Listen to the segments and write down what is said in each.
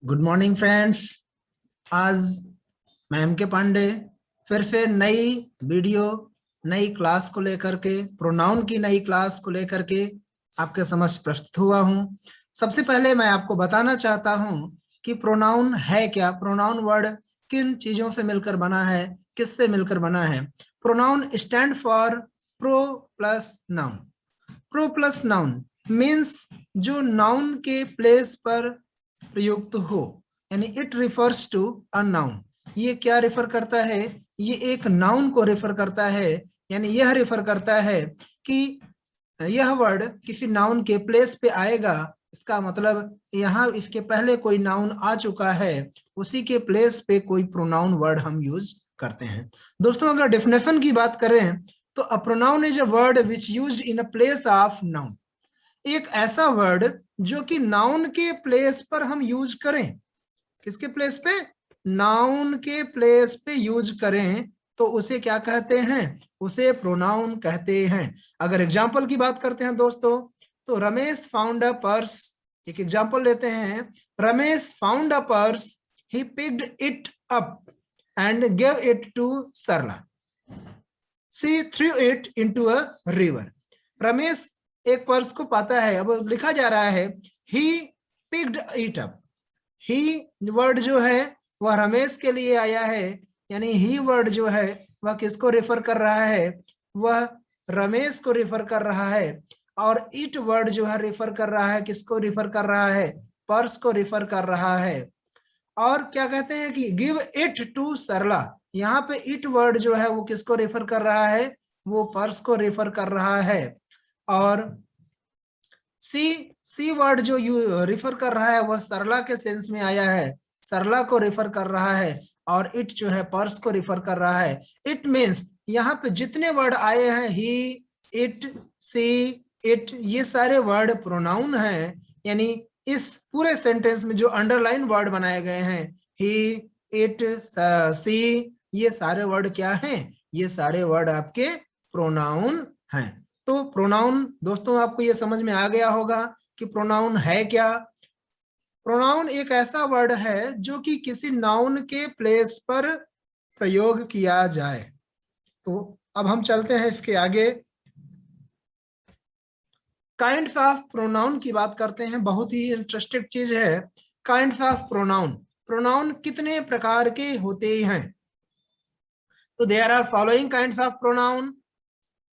Good morning friends. आज मैं M के पांडे फिर से नई वीडियो नई क्लास को लेकर के प्रोनाउन की नई क्लास को लेकर के आपके समक्ष प्रस्तुत हुआ हूं। सबसे पहले मैं आपको बताना चाहता हूं कि प्रोनाउन है क्या, प्रोनाउन वर्ड किन चीजों से मिलकर बना है, किससे मिलकर बना है। Pronoun stand for pro plus noun. Pro plus noun means जो नाउन के प्लेस पर प्रयुक्त हो, यानी it refers to a noun. ये क्या रेफर करता है? ये एक नाउन को रेफर करता है, यानी यह रेफर करता है कि यह वर्ड किसी नाउन के प्लेस पे आएगा। इसका मतलब यहाँ इसके पहले कोई नाउन आ चुका है, उसी के प्लेस पे कोई प्रोनाउन वर्ड हम यूज करते हैं। दोस्तों, अगर डेफिनेशन की बात करें तो a pronoun is a word which used in a place of noun. एक ऐसा वर्ड जो कि नाउन के प्लेस पर हम यूज करें। किसके प्लेस पे? नाउन के प्लेस पे यूज करें तो उसे क्या कहते हैं? उसे प्रोनाउन कहते हैं। अगर एग्जाम्पल की बात करते हैं दोस्तों, तो रमेश फाउंड अ पर्स। एक एग्जाम्पल लेते हैं। Ramesh found a purse, he picked it up and give it to Sarla, she threw it into a river. Ramesh एक पर्स को पाता है, अब लिखा जा रहा है ही picked it up. He word जो है वह रमेश के लिए आया है, यानी ही वर्ड जो है वह किसको रेफर कर रहा है? वह रमेश को रेफर कर रहा है। और इट वर्ड जो है रेफर कर रहा है, किसको रेफर कर रहा है? पर्स को रेफर कर रहा है। और क्या कहते हैं कि गिव इट टू सरला। यहाँ पे इट वर्ड जो है वो किसको रेफर कर रहा है? वो पर्स को रेफर कर रहा है। और सी वर्ड जो यू रिफर कर रहा है वह सरला के सेंस में आया है, सरला को रिफर कर रहा है। और इट जो है पर्स को रिफर कर रहा है। इट मीन्स यहाँ पे जितने वर्ड आए हैं, ही, इट, सी, इट, ये सारे वर्ड प्रोनाउन हैं। यानी इस पूरे सेंटेंस में जो अंडरलाइन वर्ड बनाए गए हैं, ही, इट, सी, ये सारे वर्ड क्या हैं? ये सारे वर्ड आपके प्रोनाउन हैं। तो प्रोनाउन दोस्तों आपको ये समझ में आ गया होगा कि प्रोनाउन है क्या। प्रोनाउन एक ऐसा वर्ड है जो कि किसी नाउन के प्लेस पर प्रयोग किया जाए। तो अब हम चलते हैं इसके आगे, काइंड्स ऑफ प्रोनाउन की बात करते हैं। बहुत ही इंटरेस्टिंग चीज है काइंड्स ऑफ प्रोनाउन। प्रोनाउन कितने प्रकार के होते हैं? तो there are following kinds of pronoun.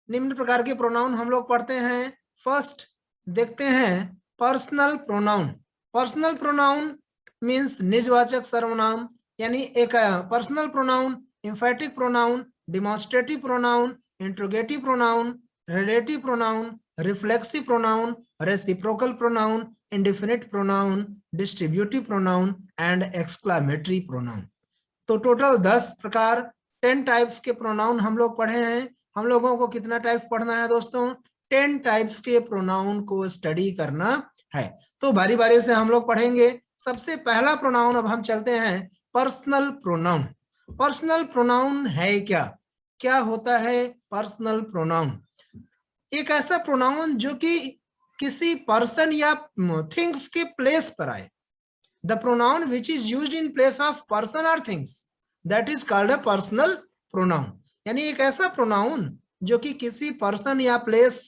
निम्न प्रकार के प्रोनाउन हम लोग पढ़ते हैं। फर्स्ट देखते हैं personal pronoun. Personal pronoun means निजवाचक सर्वनाम, यानी एक personal pronoun, emphatic pronoun, demonstrative pronoun, interrogative pronoun, relative pronoun, reflexive pronoun, reciprocal pronoun, indefinite pronoun, distributive pronoun and exclamatory pronoun. तो टोटल 10 प्रकार, 10 टाइप्स के प्रोनाउन हम लोग पढ़े हैं। हम लोगों को कितना टाइप्स पढ़ना है दोस्तों? 10 टाइप्स के प्रोनाउन को स्टडी करना है। तो बारी बारी से हम लोग पढ़ेंगे। सबसे पहला प्रोनाउन अब हम चलते हैं पर्सनल प्रोनाउन। पर्सनल प्रोनाउन है क्या? क्या होता है पर्सनल प्रोनाउन? एक ऐसा प्रोनाउन जो कि किसी पर्सन या थिंग्स के प्लेस पर आए। The pronoun which is used in place of person or things, that is called a personal pronoun। यानी एक ऐसा प्रोनाउन जो कि किसी पर्सन या प्लेस,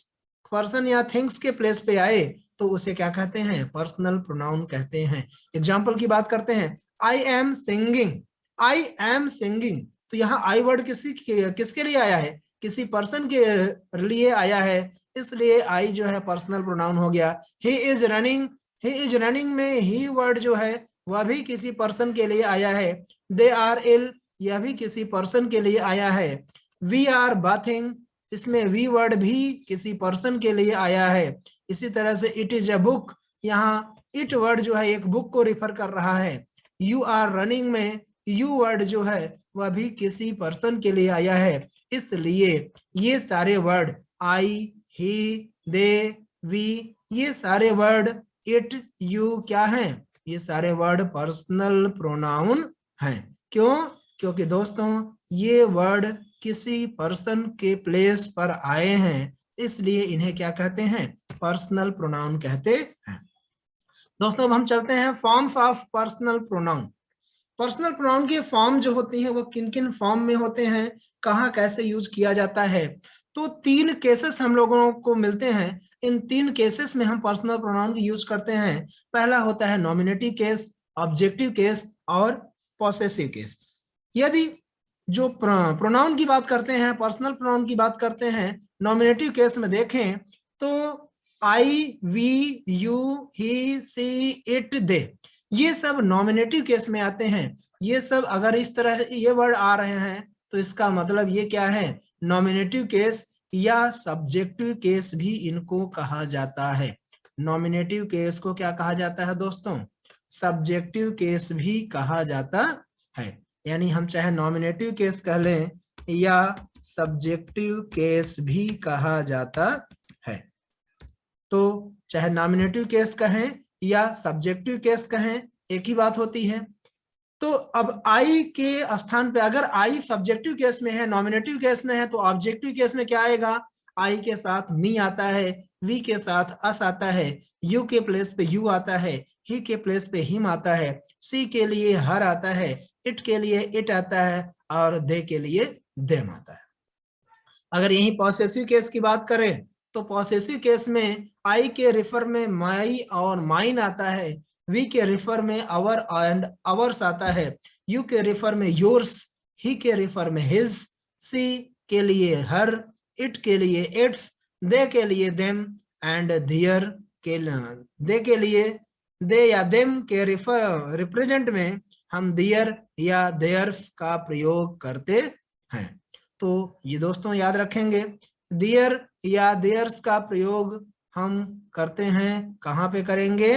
पर्सन या थिंग्स के प्लेस पे आए तो उसे क्या कहते हैं? पर्सनल प्रोनाउन कहते हैं। एग्जाम्पल की बात करते हैं। I am singing. I am singing, तो यहाँ आई वर्ड किसके लिए आया है? किसी पर्सन के लिए आया है, इसलिए आई जो है पर्सनल प्रोनाउन हो गया। He is running. He is running में ही वर्ड जो है वह भी किसी पर्सन के लिए आया है। दे आर इल, यह भी किसी पर्सन के लिए आया है। वी आर बाथिंग, इसमें वी वर्ड भी किसी पर्सन के लिए आया है। इसी तरह से इट इज अ बुक, यहाँ इट वर्ड जो है एक बुक को रिफर कर रहा है। यू आर रनिंग में यू वर्ड जो है वह भी किसी पर्सन के लिए आया है। इसलिए ये सारे word I, he, they, we, ये सारे वर्ड, इट, यू क्या हैं? ये सारे वर्ड पर्सनल प्रोनाउन हैं। क्यों? क्योंकि दोस्तों ये वर्ड किसी पर्सन के प्लेस पर आए हैं, इसलिए इन्हें क्या कहते हैं? पर्सनल प्रोनाउन कहते हैं। दोस्तों अब हम चलते हैं forms of personal pronoun. Personal pronoun की फॉर्म जो होती है वो किन किन फॉर्म में होते हैं, कहाँ कैसे यूज किया जाता है। तो 3 केसेस हम लोगों को मिलते हैं। इन 3 केसेस में हम पर्सनल प्रोनाउन की यूज करते हैं। पहला होता है नॉमिनेटिव केस, ऑब्जेक्टिव केस और पॉसेसिव केस। यदि जो प्रोनाउन की बात करते हैं, पर्सनल प्रोनाउन की बात करते हैं, नॉमिनेटिव केस में देखें तो I, we, you, he, she, it, they, ये सब नॉमिनेटिव केस में आते हैं। ये सब अगर इस तरह ये वर्ड आ रहे हैं तो इसका मतलब ये क्या है, नॉमिनेटिव केस या सब्जेक्टिव केस भी इनको कहा जाता है। नॉमिनेटिव केस को क्या कहा जाता है दोस्तों, सब्जेक्टिव केस भी कहा जाता है। यानी हम चाहे नॉमिनेटिव केस कह लें या सब्जेक्टिव केस भी कहा जाता है। तो चाहे नॉमिनेटिव केस कहें या सब्जेक्टिव केस कहें, एक ही बात होती है। तो अब आई के स्थान पे अगर आई सब्जेक्टिव केस में है, नॉमिनेटिव केस में है, तो ऑब्जेक्टिव केस में क्या आएगा, आई के साथ मी आता है, वी के साथ अस आता है, यू के प्लेस पे यू आता है, ही के प्लेस पे हिम आता है, सी के लिए हर आता है, इट के लिए इट आता है और दे के लिए देम आता है। अगर यही पॉसेसिव केस की बात करें तो पॉसेसिव केस में आई के रिफर में माई और माइन आता है, वी के रिफर में आवर एंड आवर्स आता है, यू के रिफर में योर्स, ही के रिफर में हिज, सी के लिए हर, इट के लिए इट्स, दे के लिए देम एंड दियर के दे के लिए दे या देम के रिप्रेजेंट में हम दियर या देयर्स का प्रयोग करते हैं। तो ये दोस्तों याद रखेंगे, दियर या देयर्स का प्रयोग हम करते हैं, कहाँ पे करेंगे,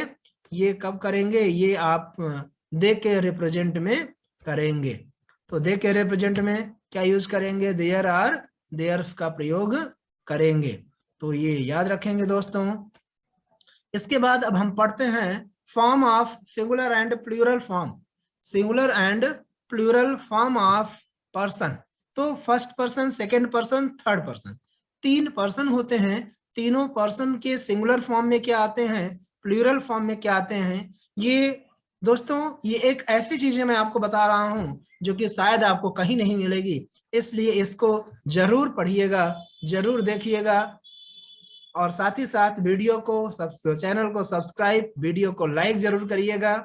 ये कब करेंगे, ये आप दे के रिप्रेजेंट में करेंगे। तो दे के रिप्रेजेंट में क्या यूज करेंगे, देयर आर देयर्स का प्रयोग करेंगे। तो ये याद रखेंगे दोस्तों। इसके बाद अब हम पढ़ते हैं form of singular and plural form. Singular and plural form of person. तो first person, second person, third person, 3 person होते हैं। तीनों पर्सन के सिंगुलर फॉर्म में क्या आते हैं, प्लूरल फॉर्म में क्या आते हैं। ये दोस्तों ये एक ऐसी चीज है मैं आपको बता रहा हूं जो कि शायद आपको कहीं नहीं मिलेगी, इसलिए इसको जरूर पढ़िएगा, जरूर देखिएगा और साथ ही साथ वीडियो को चैनल को सब्सक्राइब, वीडियो को लाइक जरूर करिएगा।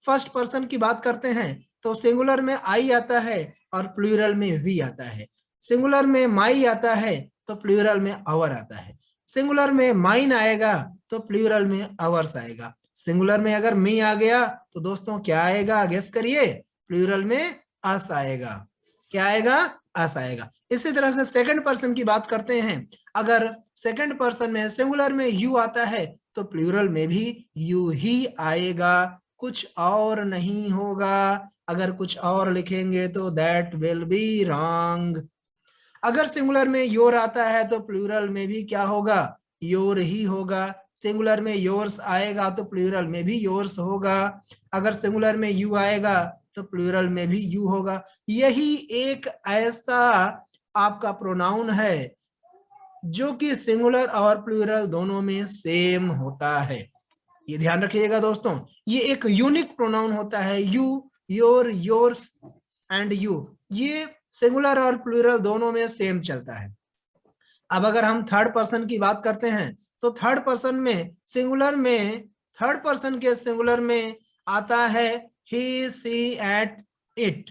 फर्स्ट पर्सन की बात करते हैं तो सिंगुलर में आई आता है और प्लूरल में वी आता है। सिंगुलर में माई आता है तो प्लूरल में आवर आता है। सिंगुलर में माइन आएगा तो प्लूरल में आवर्स आएगा। सिंगुलर में अगर मी आ गया तो दोस्तों क्या आएगा, गेस करिए, प्लूरल में अस आएगा। क्या आएगा, अस आएगा। इसी तरह से सेकंड पर्सन की बात करते हैं, अगर सेकंड पर्सन में सिंगुलर में यू आता है तो प्लूरल में भी यू ही आएगा, कुछ और नहीं होगा। अगर कुछ और लिखेंगे तो दैट विल बी रॉन्ग। अगर सिंगुलर में योर आता है तो प्लूरल में भी क्या होगा, योर ही होगा। सिंगुलर में योर्स आएगा तो प्लूरल में भी योर्स होगा। अगर सिंगुलर में यू आएगा तो प्लूरल में भी यू होगा। यही एक ऐसा आपका प्रोनाउन है जो कि सिंगुलर और प्लूरल दोनों में सेम होता है। ये ध्यान रखिएगा दोस्तों, ये एक यूनिक प्रोनाउन होता है। You, your, yours and you, ये सिंगुलर और प्लूरल दोनों में सेम चलता है। अब अगर हम थर्ड पर्सन की बात करते हैं तो थर्ड पर्सन में सिंगुलर में, थर्ड पर्सन के सिंगुलर में आता है he, she at it,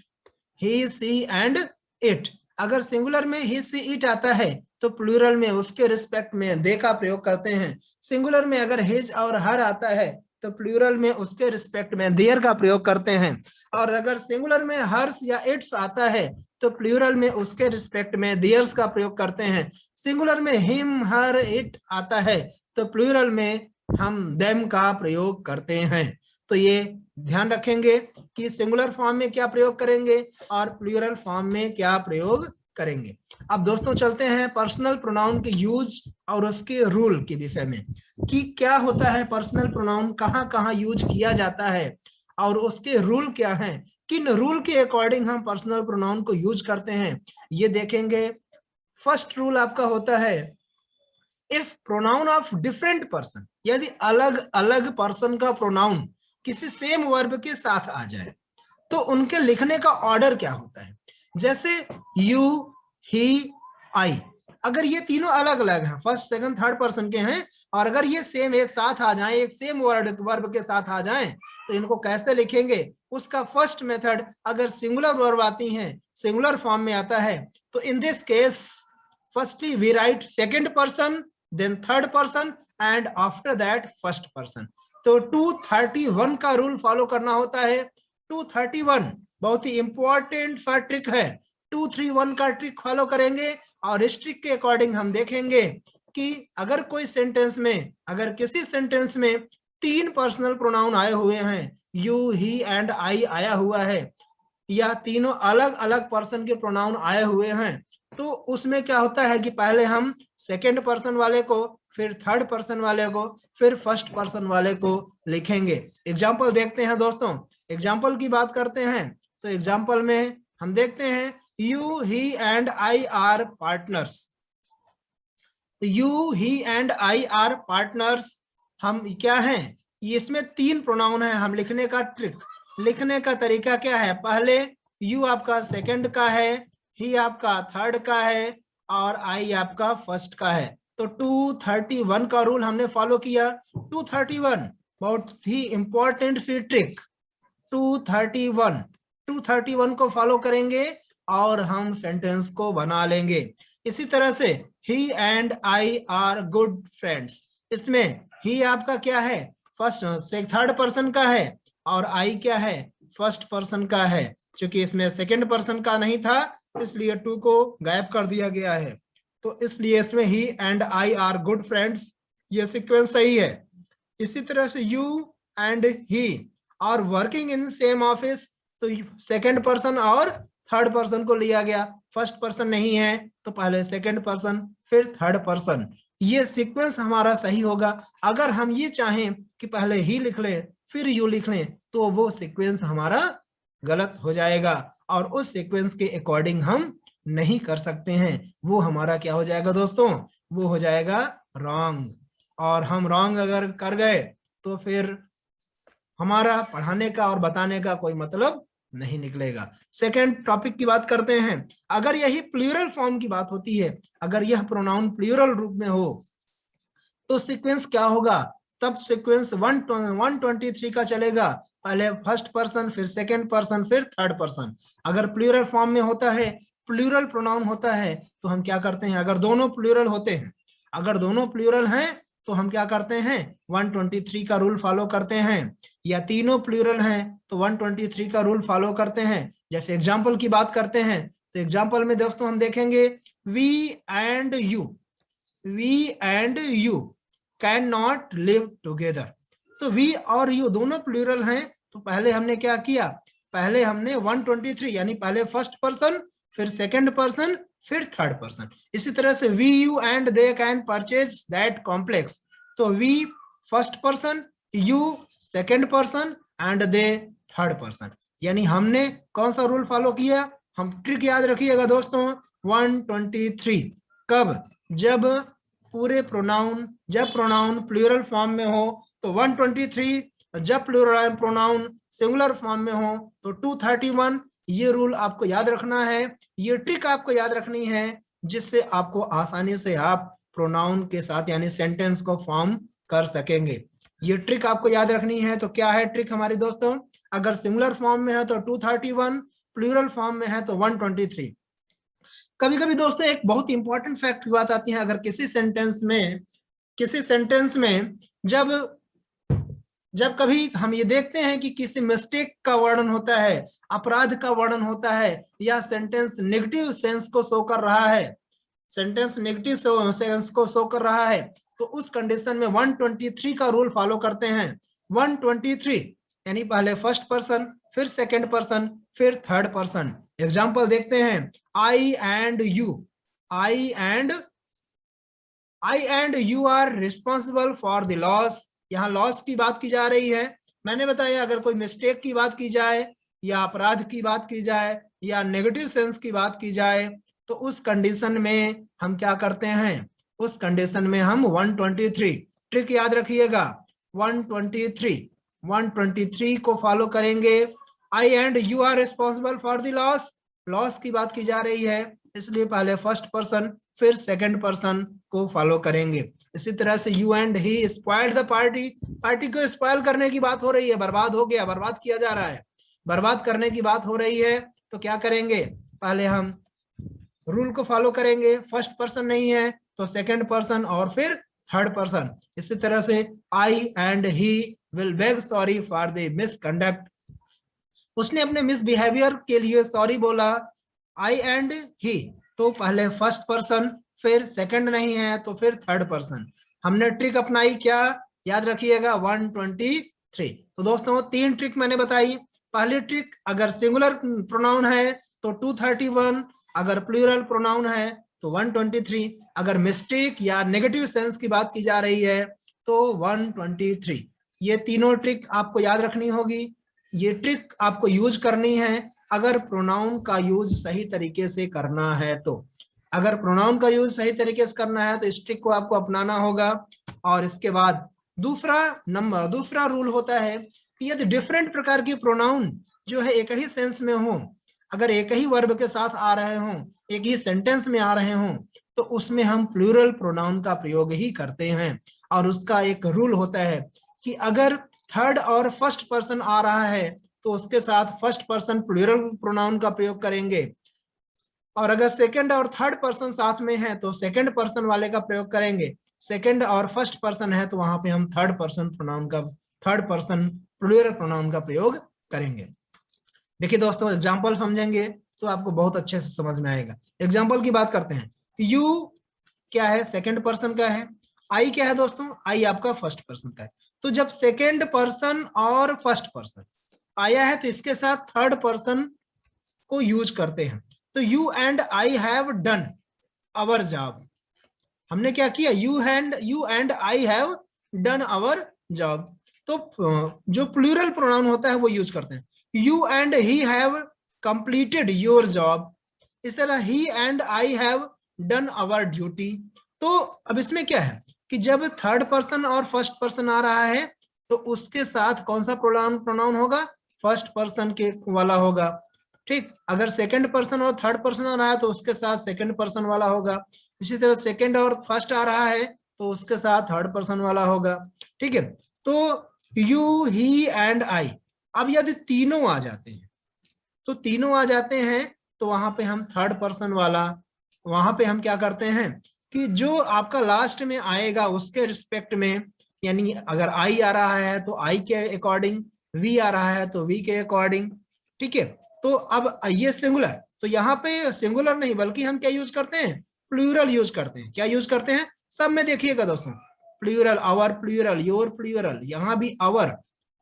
he, she and it. अगर सिंगुलर में ही, सी, इट आता है तो प्लूरल में उसके रिस्पेक्ट में दे का प्रयोग करते हैं। सिंगुलर में अगर हिज और हर आता है तो प्लूरल में उसके रिस्पेक्ट में देयर का प्रयोग करते हैं। और अगर सिंगुलर में हर्स या इट्स आता है तो प्लूरल में उसके रिस्पेक्ट में देयर्स का प्रयोग करते हैं। सिंगुलर में हिम, हर, इट आता है तो प्लूरल में हम देम का प्रयोग करते हैं। तो ये ध्यान रखेंगे कि सिंगुलर फॉर्म में क्या प्रयोग करेंगे और प्लूरल फॉर्म में क्या प्रयोग करेंगे। अब दोस्तों चलते हैं पर्सनल प्रोनाउन के यूज और उसके रूल के विषय में कि क्या होता है पर्सनल प्रोनाउन, कहाँ कहाँ यूज किया जाता है और उसके रूल क्या हैं, किन रूल के अकॉर्डिंग हम पर्सनल प्रोनाउन को यूज करते हैं, ये देखेंगे। फर्स्ट रूल आपका होता है if pronoun of different person, यदि अलग अलग पर्सन का प्रोनाउन किसी सेम वर्ब के साथ आ जाए तो उनके लिखने का ऑर्डर क्या होता है। जैसे यू, ही, आई, अगर ये तीनों अलग अलग हैं, फर्स्ट सेकंड थर्ड पर्सन के हैं, और अगर ये सेम एक साथ आ जाएं, एक सेम वर्ब के साथ आ जाएं, तो इनको कैसे लिखेंगे। उसका फर्स्ट मेथड, अगर सिंगुलर वर्ब आती हैं, सिंगुलर फॉर्म में आता है, तो in this case firstly we write second person, then third person, and after that first person. तो 231 का रूल फॉलो करना होता है। 231 बहुत ही इंपॉर्टेंट सा ट्रिक है। 231 का ट्रिक फॉलो करेंगे और इस ट्रिक के अकॉर्डिंग हम देखेंगे कि अगर कोई सेंटेंस में, अगर किसी सेंटेंस में 3 पर्सनल प्रोनाउन आए हुए हैं, यू, ही एंड आई आया हुआ है, या तीनों अलग अलग पर्सन के प्रोनाउन आए हुए हैं, तो उसमें क्या होता है कि पहले हम सेकंड पर्सन वाले को, फिर थर्ड पर्सन वाले को, फिर फर्स्ट पर्सन वाले को लिखेंगे। एग्जाम्पल देखते हैं दोस्तों, एग्जाम्पल की बात करते हैं। तो एग्जाम्पल में हम देखते हैं you, he and I are partners. You, he and I are partners हम क्या हैं, इसमें 3 प्रोनाउन है। हम लिखने का ट्रिक, लिखने का तरीका क्या है, पहले यू आपका सेकंड का है, ही आपका थर्ड का है, और आई आपका फर्स्ट का है। तो 231 का रूल हमने फॉलो किया। 231 बहुत ही इंपॉर्टेंट सी ट्रिक, 231 को फॉलो करेंगे और हम सेंटेंस को बना लेंगे। इसी तरह से he and I are good friends, इसमें ही आपका क्या है, फर्स्ट थर्ड पर्सन का है, और आई क्या है, फर्स्ट पर्सन का है। क्योंकि इसमें सेकंड पर्सन का नहीं था, इसलिए 2 को गायब कर दिया गया है। तो इसलिए इसमें he and I are good friends, ये सीक्वेंस सही है। इसी तरह से you and he are working in same office, तो सेकंड पर्सन और थर्ड पर्सन को लिया गया, फर्स्ट पर्सन नहीं है तो पहले सेकंड पर्सन फिर थर्ड पर्सन, ये सीक्वेंस हमारा सही होगा। अगर हम ये चाहें कि पहले ही लिख लें फिर यू लिख लें, तो वो सीक्वेंस हमारा गलत हो जाएगा और उस सीक्वेंस के अकॉर्डिंग हम नहीं कर सकते हैं। वो हमारा क्या हो जाएगा दोस्तों, वो हो जाएगा रॉन्ग। और हम रॉन्ग अगर कर गए तो फिर हमारा पढ़ाने का और बताने का कोई मतलब नहीं निकलेगा। सेकेंड टॉपिक की बात करते हैं। अगर यही प्लूरल फॉर्म की बात होती है, अगर यह प्रोनाउन प्लूरल रूप में हो तो सीक्वेंस क्या होगा, तब सीक्वेंस 123 का चलेगा, पहले फर्स्ट पर्सन, फिर सेकंड पर्सन, फिर थर्ड पर्सन। अगर प्लूरल फॉर्म में होता है, प्लूरल प्रोनाउन होता है, तो हम क्या करते हैं, अगर दोनों प्लूरल होते हैं, अगर दोनों प्लूरल हैं तो हम क्या करते हैं, 123 का रूल फॉलो करते हैं। या तीनों प्लूरल हैं तो 123 का रूल फॉलो करते हैं। जैसे एग्जाम्पल की बात करते हैं, तो एग्जाम्पल में दोस्तों हम देखेंगे we and you, we and you can not live together. तो वी और यू दोनों प्लूरल हैं, तो पहले हमने क्या किया, पहले हमने 123 यानी पहले फर्स्ट पर्सन, फिर सेकंड पर्सन, फिर थर्ड पर्सन। इसी तरह से we, you and they can purchase that complex, तो we first person, you second person and they third person. यानी हमने कौन सा रूल फॉलो किया, हम ट्रिक याद रखिएगा दोस्तों, 123। कब, जब पूरे प्रोनाउन, जब प्रोनाउन प्लूरल फॉर्म में हो तो 123, जब प्लूरल प्रोनाउन सिंगुलर फॉर्म में हो तो 231। ये रूल आपको याद रखना है, ये ट्रिक आपको याद रखनी है, जिससे आपको आसानी से आप प्रोनाउन के साथ यानी सेंटेंस को फॉर्म कर सकेंगे। ये ट्रिक आपको याद रखनी है। तो क्या है ट्रिक हमारी दोस्तों, अगर सिंगुलर फॉर्म में है तो 231, प्लूरल फॉर्म में है तो 123। कभी कभी दोस्तों एक बहुत इंपॉर्टेंट फैक्ट की बात आती है, अगर किसी सेंटेंस में जब कभी हम ये देखते हैं कि किसी मिस्टेक का वर्णन होता है, अपराध का वर्णन होता है, या सेंटेंस नेगेटिव सेंस को शो कर रहा है, सेंटेंस नेगेटिव सेंस को शो कर रहा है, तो उस कंडीशन में 123 का रूल फॉलो करते हैं। 123 यानी पहले फर्स्ट पर्सन, फिर सेकंड पर्सन, फिर थर्ड पर्सन। एग्जाम्पल देखते हैं, I and you, I and you are responsible for the loss. यहाँ लॉस की बात की जा रही है। मैंने बताया अगर कोई मिस्टेक की बात की जाए, या अपराध की बात की जाए, या नेगेटिव सेंस की बात की जाए, तो उस कंडीशन में हम क्या करते हैं, उस कंडीशन में हम 123 ट्रिक याद रखिएगा 123 को फॉलो करेंगे। I and you are responsible for the loss की बात की जा रही है, इसलिए पहले फर्स्ट पर्सन फिर सेकंड पर्सन को फॉलो करेंगे। इसी तरह से you and he spoiled the party को स्पॉइल करने की बात हो रही है, बर्बाद हो गया, बर्बाद किया जा रहा है, बर्बाद करने की बात हो रही है। तो क्या करेंगे, पहले हम रूल को फॉलो करेंगे, फर्स्ट पर्सन नहीं है तो सेकंड पर्सन और फिर थर्ड पर्सन। इसी तरह से I and he will beg sorry for the misconduct, उसने अपने मिसबिहेवियर के लिए सॉरी बोला। आई एंड ही, तो पहले फर्स्ट पर्सन फिर सेकंड नहीं है तो फिर थर्ड पर्सन। हमने ट्रिक अपनाई क्या, याद रखिएगा 123। तो दोस्तों 3 ट्रिक मैंने बताई। पहली ट्रिक, अगर सिंगुलर प्रोनाउन है तो 231, अगर प्लूरल प्रोनाउन है तो 123, अगर मिस्टेक या नेगेटिव सेंस की बात की जा रही है तो 123। ये तीनों ट्रिक आपको याद रखनी होगी, ये ट्रिक आपको यूज करनी है अगर प्रोनाउन का यूज सही तरीके से करना है तो। अगर प्रोनाउन का यूज सही तरीके से करना है तो इस ट्रिक को आपको अपनाना होगा। और इसके बाद दूसरा रूल होता है कि यदि डिफरेंट प्रकार के प्रोनाउन जो है एक ही सेंस में हो, अगर एक ही वर्ब के साथ आ रहे हों, एक ही सेंटेंस में आ रहे हों, तो उसमें हम प्लूरल प्रोनाउन का प्रयोग ही करते हैं। और उसका एक रूल होता है कि अगर थर्ड और फर्स्ट पर्सन आ रहा है तो उसके साथ फर्स्ट पर्सन प्लूरल प्रोनाउन का प्रयोग करेंगे, और अगर सेकंड और थर्ड पर्सन साथ में है तो सेकंड पर्सन वाले का प्रयोग करेंगे। सेकंड और फर्स्ट पर्सन है तो वहां पे हम थर्ड पर्सन प्लूरल प्रोनाउन का प्रयोग करेंगे। देखिए दोस्तों, एग्जाम्पल समझेंगे तो आपको बहुत अच्छे से समझ में आएगा। एग्जाम्पल की बात करते हैं। यू क्या है, सेकंड पर्सन का है। आई क्या है दोस्तों, आई आपका फर्स्ट पर्सन का है। तो जब सेकंड पर्सन और फर्स्ट पर्सन आया है तो इसके साथ थर्ड पर्सन को यूज करते हैं। तो you and I have done our job, हमने क्या किया, you and I have done our job. तो जो प्लूरल प्रोनाउन होता है वो यूज करते हैं। You and he have completed your job, इस तरह he and I have done our duty. तो अब इसमें क्या है कि जब थर्ड पर्सन और फर्स्ट पर्सन आ रहा है तो उसके साथ कौन सा प्रोनाउन होगा, फर्स्ट पर्सन के वाला होगा। ठीक, अगर सेकंड पर्सन और थर्ड पर्सन आ रहा है तो उसके साथ सेकंड पर्सन वाला होगा। इसी तरह सेकंड और फर्स्ट आ रहा है तो उसके साथ थर्ड पर्सन वाला होगा। ठीक है, तो यू ही एंड आई, अब यदि तीनों आ जाते हैं तो वहां पे हम थर्ड पर्सन वाला, वहां पे हम क्या करते हैं कि जो आपका लास्ट में आएगा उसके रिस्पेक्ट में, यानी अगर आई आ रहा है तो आई के अकॉर्डिंग, वी आ रहा है तो वी के अकॉर्डिंग। ठीक है, तो अब ये सिंगुलर, तो यहाँ पे सिंगुलर नहीं बल्कि हम क्या यूज करते हैं, प्लूरल यूज करते हैं। क्या यूज करते हैं, सब में देखिएगा दोस्तों, plural, our plural, your plural, यहाँ भी आवर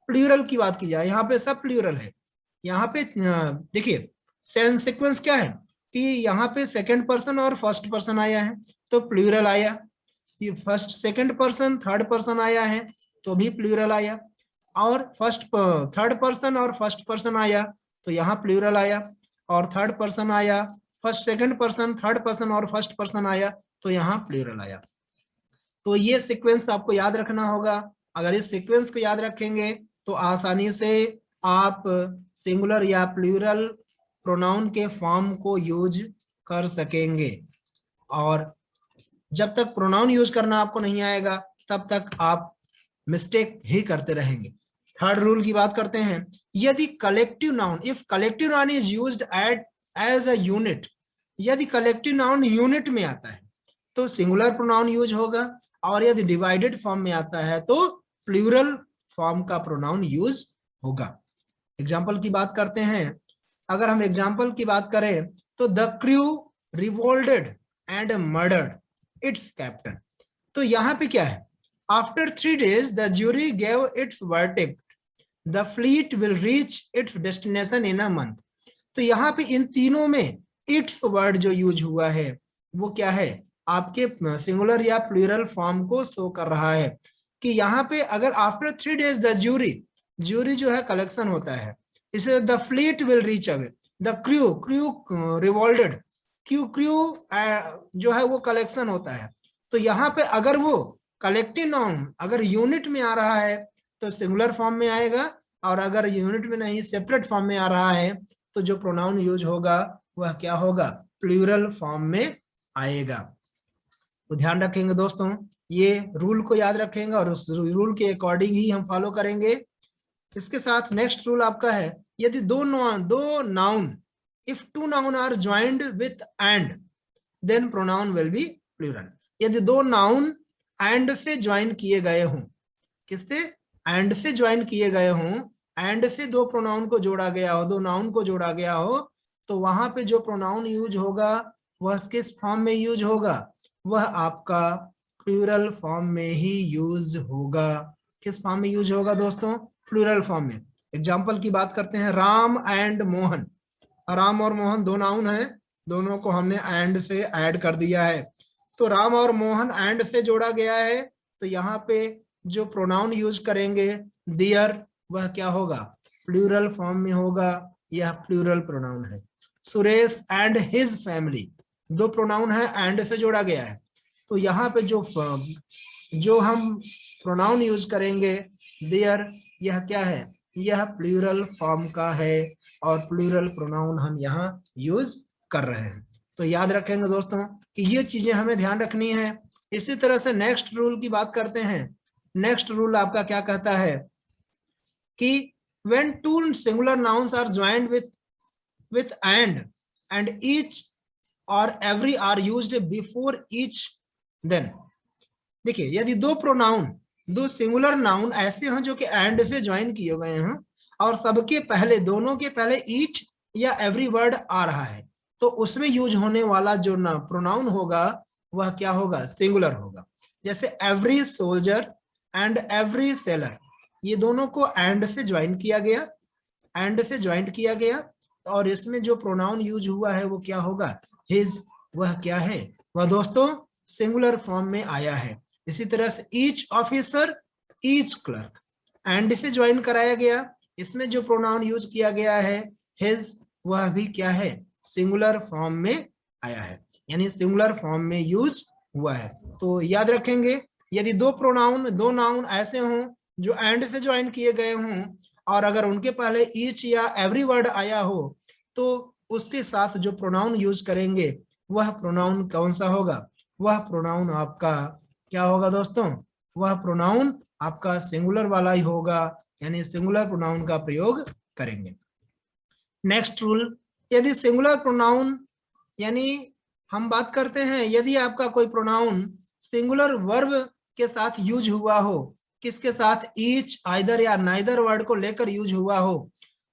प्लूरल की बात की जाए, यहाँ पे सब प्लूरल है। यहाँ पे देखिए सेंस सीक्वेंस क्या है कि यहाँ पे सेकंड पर्सन और फर्स्ट पर्सन आया है तो प्लूरल आया, ये first second person third person आया है तो भी प्लूरल आया, और थर्ड पर्सन और फर्स्ट पर्सन आया तो यहाँ प्लूरल आया, और थर्ड पर्सन आया, first second person third person और फर्स्ट पर्सन आया तो यहाँ प्लूरल आया। तो ये सीक्वेंस आपको याद रखना होगा। अगर इस सीक्वेंस को याद रखेंगे तो आसानी से आप सिंगुलर या प्लूरल प्रोनाउन के फॉर्म को यूज कर सकेंगे। और जब तक प्रोनाउन यूज करना आपको नहीं आएगा तब तक आप मिस्टेक ही करते रहेंगे। थर्ड रूल की बात करते हैं। यदि collective noun, if collective noun is used as a unit, यदि कलेक्टिव नाउन यूनिट में आता है तो सिंगुलर प्रोनाउन यूज होगा, और यदि डिवाइडेड फॉर्म में आता है तो प्लूरल फॉर्म का प्रोनाउन यूज होगा। एग्जाम्पल की बात करते हैं। अगर हम एग्जाम्पल की बात करें तो the crew revolted and murdered it's captain, तो यहाँ पे क्या है, after 3 days the jury gave it's verdict, the fleet will reach its destination in a month. तो यहाँ पे इन तीनों में इट्स वर्ड जो यूज हुआ है वो क्या है, आपके सिंगुलर या प्लूरल फॉर्म को शो कर रहा है कि यहाँ पे अगर आफ्टर 3 days द ज्यूरी जो है कलेक्शन होता है, इसे the fleet will reach away, the crew revolted, crew जो है वो कलेक्शन होता है, तो यहाँ पे अगर वो कलेक्टिव नाउन अगर यूनिट में आ रहा है तो सिंगुलर फॉर्म में आएगा, और अगर यूनिट में नहीं सेपरेट फॉर्म में आ रहा है तो जो प्रोनाउन यूज होगा वह क्या होगा, प्लूरल फॉर्म में आएगा। तो ध्यान रखेंगे दोस्तों, ये रूल को याद रखेंगे और उस रूल के अकॉर्डिंग ही हम फॉलो करेंगे। इसके साथ नेक्स्ट रूल आपका है, यदि दो noun if two noun are joined with and then pronoun will be plural. यदि दो नाउन एंड से ज्वाइन किए गए हों, किससे, एंड से ज्वाइन किए गए हों, एंड से दो प्रोनाउन को जोड़ा गया हो, दो नाउन को जोड़ा गया हो, तो वहां पे जो प्रोनाउन यूज होगा वह किस फॉर्म में यूज होगा, वह आपका प्लूरल फॉर्म में ही यूज होगा। किस फॉर्म में यूज होगा दोस्तों, प्लूरल फॉर्म में। एग्जाम्पल की बात करते हैं, राम एंड मोहन। राम और मोहन दो नाउन है, दोनों को हमने एंड से ऐड कर दिया है, तो राम और मोहन एंड से जोड़ा गया है, तो यहाँ पे जो प्रोनाउन यूज करेंगे देयर, वह क्या होगा, प्लूरल फॉर्म में होगा, यह प्लूरल प्रोनाउन है। सुरेश एंड हिज फैमिली, दो प्रोनाउन है एंड से जोड़ा गया है, तो यहाँ पे जो हम प्रोनाउन यूज करेंगे देयर, यह क्या है, यह प्लूरल फॉर्म का है और प्लूरल प्रोनाउन हम यहाँ यूज कर रहे हैं। तो याद रखेंगे दोस्तों कि ये चीजें हमें ध्यान रखनी है। इसी तरह से नेक्स्ट रूल की बात करते हैं। नेक्स्ट रूल आपका क्या कहता है कि when two singular nouns are joined with and each or every are used before each then, देखिए यदि दो प्रोनाउन, दो सिंगुलर नाउन ऐसे हैं जो कि एंड से ज्वाइन किए गए हैं और सबके पहले, दोनों के पहले ईच या एवरी वर्ड आ रहा है, तो उसमें यूज होने वाला जो ना प्रोनाउन होगा वह क्या होगा, सिंगुलर होगा। जैसे every soldier and every seller, ये दोनों को एंड से ज्वाइन किया गया, एंड से ज्वाइंट किया गया, और इसमें जो प्रोनाउन यूज हुआ है वो क्या होगा, हिज, वह क्या है, वह दोस्तों सिंगुलर फॉर्म में आया है। इसी तरह से each officer, each clerk, and से ज्वाइन कराया गया, इसमें जो प्रोनाउन यूज किया गया है हिज, वह भी क्या है, सिंगुलर फॉर्म में आया है, यानी सिंगुलर फॉर्म में यूज हुआ है। तो याद रखेंगे, यदि दो प्रोनाउन, दो नाउन ऐसे हों जो एंड से ज्वाइन किए गए हों और अगर उनके पहले ईच या एवरी वर्ड आया हो, तो उसके साथ जो प्रोनाउन यूज करेंगे वह प्रोनाउन कौन सा होगा, वह प्रोनाउन आपका क्या होगा दोस्तों, वह प्रोनाउन आपका सिंगुलर वाला ही होगा, यानी सिंगुलर प्रोनाउन का प्रयोग करेंगे। नेक्स्ट रूल, यदि सिंगुलर प्रोनाउन, यानी हम बात करते हैं यदि आपका कोई प्रोनाउन सिंगुलर वर्ब के साथ यूज हुआ हो, किसके साथ, ईच, आइदर या नाइदर वर्ड को लेकर यूज हुआ हो,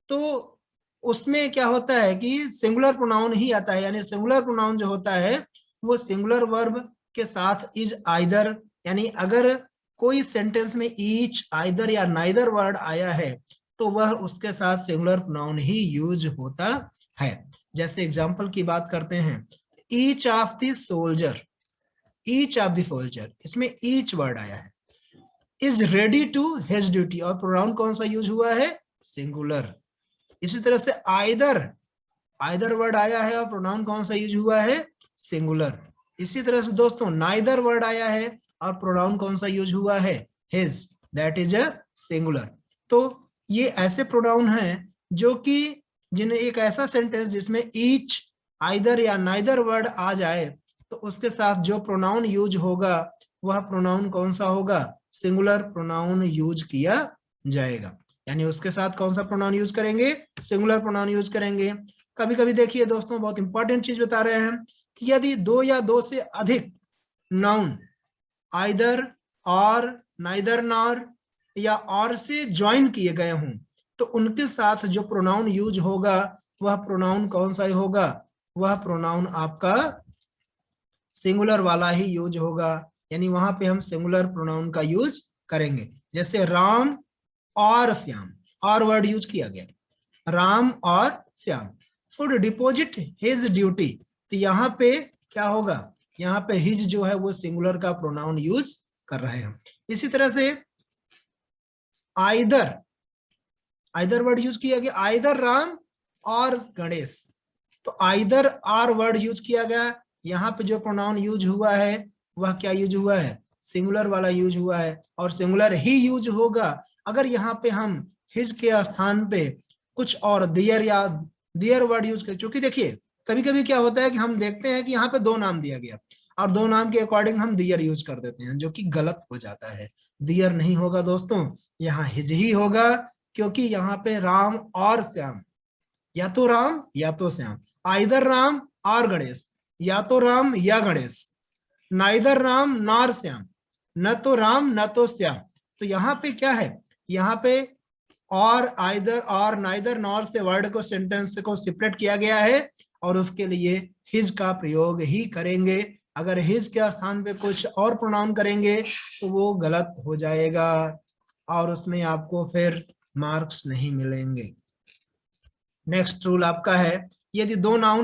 तो उसमें क्या होता है कि सिंगुलर प्रोनाउन ही आता है, यानी सिंगुलर प्रोनाउन जो होता है वो सिंगुलर वर्ब के साथ इज, आइदर, यानी अगर कोई सेंटेंस में ईच, आइदर या नाइदर वर्ड आया है तो वह उसके साथ सिंगुलर प्रोनाउन ही यूज होता है। जैसे एग्जांपल की बात करते हैं, each of the soldier, each of the soldier, इसमें ईच वर्ड आया है, is ready to his duty, और प्रोनाउन कौन सा यूज हुआ है, सिंगुलर। इसी तरह से आइदर, आइदर वर्ड आया है और प्रोनाउन कौन सा यूज हुआ है, सिंगुलर। इसी तरह से दोस्तों नाइदर वर्ड आया है और प्रोनाउन कौन सा यूज हुआ है, his, that is a singular. तो ये ऐसे प्रोनाउन हैं जो कि जिन्हें एक ऐसा सेंटेंस जिसमें ईच, आइदर या नाइदर वर्ड आ जाए तो उसके साथ जो प्रोनाउन यूज होगा वह प्रोनाउन कौन सा होगा, सिंगुलर प्रोनाउन यूज किया जाएगा, यानी उसके साथ कौन सा प्रोनाउन यूज करेंगे, सिंगुलर प्रोनाउन यूज करेंगे। कभी कभी देखिए दोस्तों, बहुत इंपॉर्टेंट चीज बता रहे हैं कि यदि दो या दो से अधिक नाउन आइदर और, नाइदर नॉर या और से ज्वाइन किए गए हों तो उनके साथ जो प्रोनाउन यूज होगा वह प्रोनाउन कौन सा होगा, वह प्रोनाउन आपका सिंगुलर वाला ही यूज होगा, यानी वहां पे हम सिंगुलर प्रोनाउन का यूज करेंगे। जैसे राम और श्याम, और वर्ड यूज किया गया, राम और Shyam, food deposit his duty, तो यहाँ पे क्या होगा, यहाँ पे हिज जो है वो सिंगुलर का प्रोनाउन यूज कर रहे हैं। इसी तरह से आइदर, आइदर वर्ड यूज किया गया, आइदर राम और गणेश, तो आइदर आर वर्ड यूज किया गया, यहाँ पे जो प्रोनाउन यूज हुआ है वह क्या यूज हुआ है, सिंगुलर वाला यूज हुआ है, और सिंगुलर ही यूज होगा अगर यहाँ पे हम हिज के स्थान पे कुछ और दियर या दियर वर्ड यूज करें। क्योंकि देखिए कभी कभी क्या होता है कि हम देखते हैं कि यहाँ पे दो नाम दिया गया और दो नाम के अकॉर्डिंग हम दियर यूज कर देते हैं, जो कि गलत हो जाता है। दियर नहीं होगा दोस्तों, यहाँ हिज ही होगा, क्योंकि यहाँ पे राम और श्याम, या तो राम या तो श्याम, आइदर राम और गणेश, या तो राम या गणेश, नाइदर राम नॉर श्याम, न तो राम न तो श्याम। तो यहाँ पे क्या है, यहाँ पे और आइदर और नाइदर नॉर से वर्ड को सेंटेंस को सेपरेट किया गया है और उसके लिए हिज का प्रयोग ही करेंगे। अगर हिज के स्थान पे कुछ और प्रोनाउन करेंगे तो वो गलत हो जाएगा और उसमें आपको फिर मार्क्स नहीं मिलेंगे। नेक्स्ट रूल आपका है, यदि दो नाउन